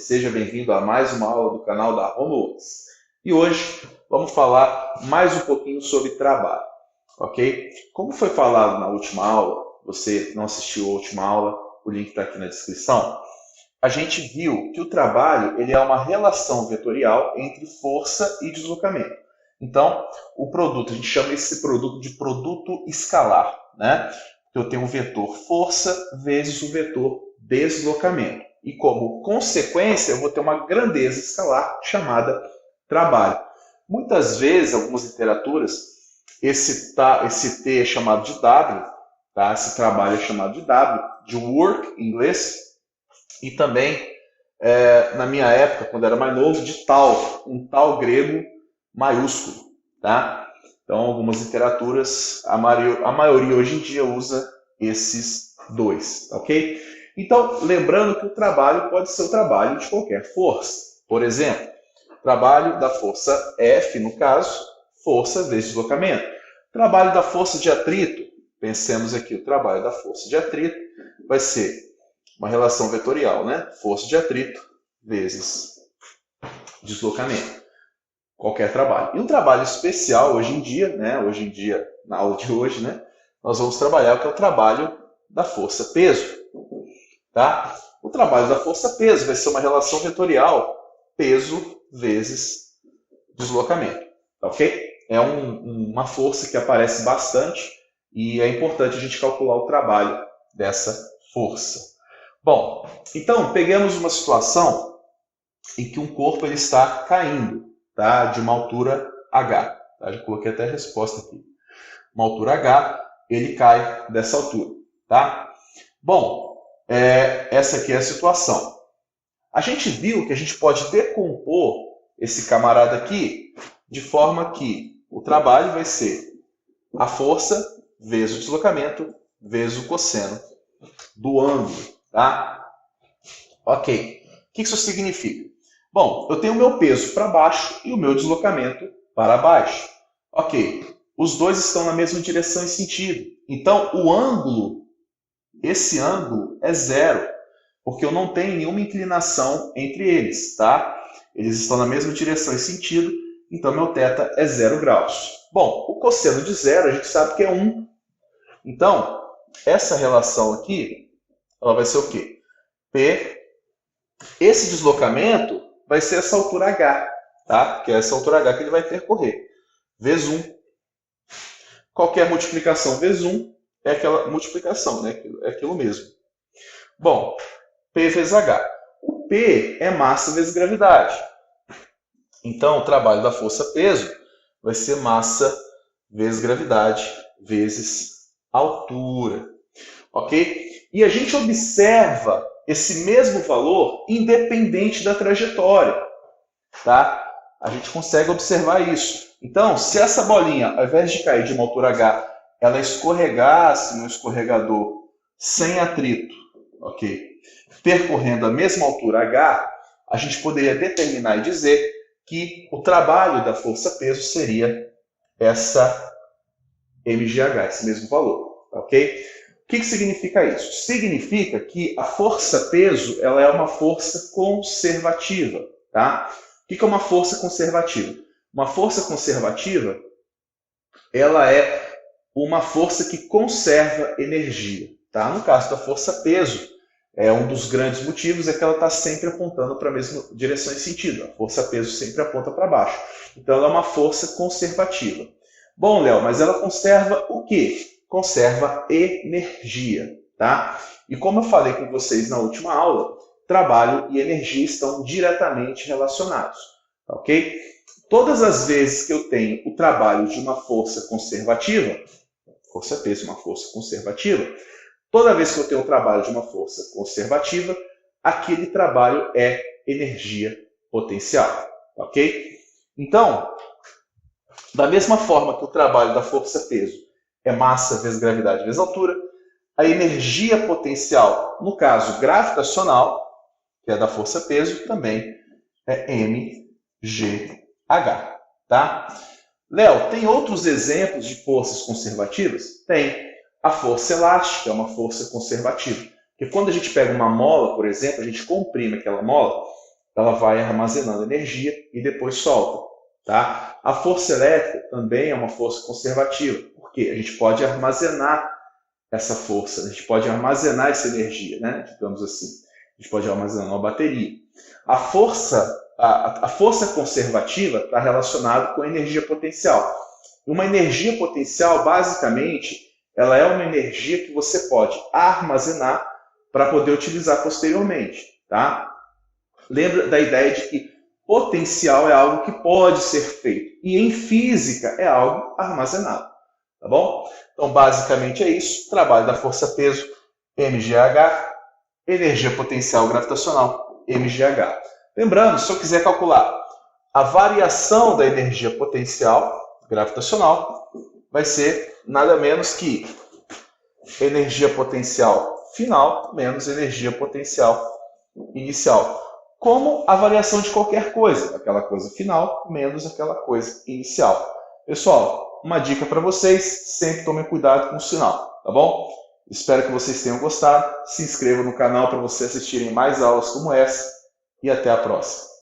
seja bem-vindo a mais uma aula do canal da HomeWorks. E hoje vamos falar mais um pouquinho sobre trabalho, ok? Como foi falado na última aula, você não assistiu a última aula, o link está aqui na descrição, a gente viu que o trabalho ele é uma relação vetorial entre força e deslocamento. Então, o produto, a gente chama esse produto de produto escalar, né? Eu tenho um vetor força vezes o vetor deslocamento. E como consequência, eu vou ter uma grandeza escalar chamada trabalho. Muitas vezes, algumas literaturas, esse T é chamado de W, tá? Esse trabalho é chamado de W, de work em inglês, e também, na minha época, quando era mais novo, de tal, um tal grego maiúsculo, tá? Então, algumas literaturas, a maioria hoje em dia usa esses dois, ok? Então, lembrando que o trabalho pode ser o trabalho de qualquer força. Por exemplo, trabalho da força F, no caso, força vezes deslocamento. Trabalho da força de atrito, pensemos aqui, o trabalho da força de atrito vai ser uma relação vetorial, né? Força de atrito vezes deslocamento. Qualquer trabalho. E um trabalho especial hoje em dia, né? Hoje em dia, na aula de hoje, né? Nós vamos trabalhar o que é o trabalho da força-peso. Tá? O trabalho da força-peso vai ser uma relação vetorial peso vezes deslocamento. Ok? É uma força que aparece bastante e é importante a gente calcular o trabalho dessa força. Bom, então, pegamos uma situação em que um corpo ele está caindo, tá? De uma altura h. Tá? Já coloquei até a resposta aqui. Uma altura h, ele cai dessa altura. Tá? Bom, essa aqui é a situação. A gente viu que a gente pode decompor esse camarada aqui de forma que o trabalho vai ser a força vezes o deslocamento vezes o cosseno do ângulo. Tá? Ok. O que isso significa? Bom, eu tenho o meu peso para baixo e o meu deslocamento para baixo. Ok. Os dois estão na mesma direção e sentido. Então, o ângulo, esse ângulo é zero, porque eu não tenho nenhuma inclinação entre eles, tá? Eles estão na mesma direção e sentido, então meu θ é 0 graus. Bom, o cosseno de zero a gente sabe que é 1. Então, essa relação aqui, ela vai ser o quê? P. Esse deslocamento vai ser essa altura h, tá? Que é essa altura h que ele vai percorrer. Vezes 1. Qualquer multiplicação vezes 1 é aquela multiplicação, né? É aquilo mesmo. Bom, P vezes H. O P é massa vezes gravidade. Então, o trabalho da força-peso vai ser massa vezes gravidade vezes altura. Ok? E a gente observa esse mesmo valor independente da trajetória. Tá? A gente consegue observar isso. Então, se essa bolinha, ao invés de cair de uma altura H, ela escorregasse no escorregador sem atrito, ok? Percorrendo a mesma altura H, a gente poderia determinar e dizer que o trabalho da força-peso seria essa mgh, esse mesmo valor, ok? O que significa isso? Significa que a força-peso ela é uma força conservativa, tá? O que é uma força conservativa? Uma força conservativa ela é uma força que conserva energia, tá? No caso da força-peso, um dos grandes motivos é que ela está sempre apontando para a mesma direção e sentido. A força-peso sempre aponta para baixo. Então, ela é uma força conservativa. Bom, Léo, mas ela conserva o quê? Conserva energia, tá? E como eu falei com vocês na última aula, trabalho e energia estão diretamente relacionados, ok? Todas as vezes que eu tenho o trabalho de uma força conservativa, força-peso é uma força conservativa, toda vez que eu tenho o trabalho de uma força conservativa, aquele trabalho é energia potencial, ok? Então, da mesma forma que o trabalho da força-peso é massa vezes gravidade vezes altura, a energia potencial, no caso gravitacional, que é da força-peso, também é mgh, tá? Léo, tem outros exemplos de forças conservativas? Tem. A força elástica é uma força conservativa. Porque quando a gente pega uma mola, por exemplo, a gente comprime aquela mola, ela vai armazenando energia e depois solta. Tá? A força elétrica também é uma força conservativa, porque a gente pode armazenar essa força, a gente pode armazenar essa energia, né? Digamos assim. A gente pode armazenar uma bateria. A força conservativa está relacionada com a energia potencial. Uma energia potencial, basicamente, ela é uma energia que você pode armazenar para poder utilizar posteriormente. Tá? Lembra da ideia de que potencial é algo que pode ser feito e em física é algo armazenado. Tá bom? Então, basicamente é isso. Trabalho da força-peso, mgh, energia potencial gravitacional, mgh. Lembrando, se eu quiser calcular a variação da energia potencial gravitacional, vai ser nada menos que energia potencial final menos energia potencial inicial. Como a variação de qualquer coisa, aquela coisa final menos aquela coisa inicial. Pessoal, uma dica para vocês, sempre tomem cuidado com o sinal, tá bom? Espero que vocês tenham gostado. Se inscrevam no canal para vocês assistirem mais aulas como essa e até a próxima.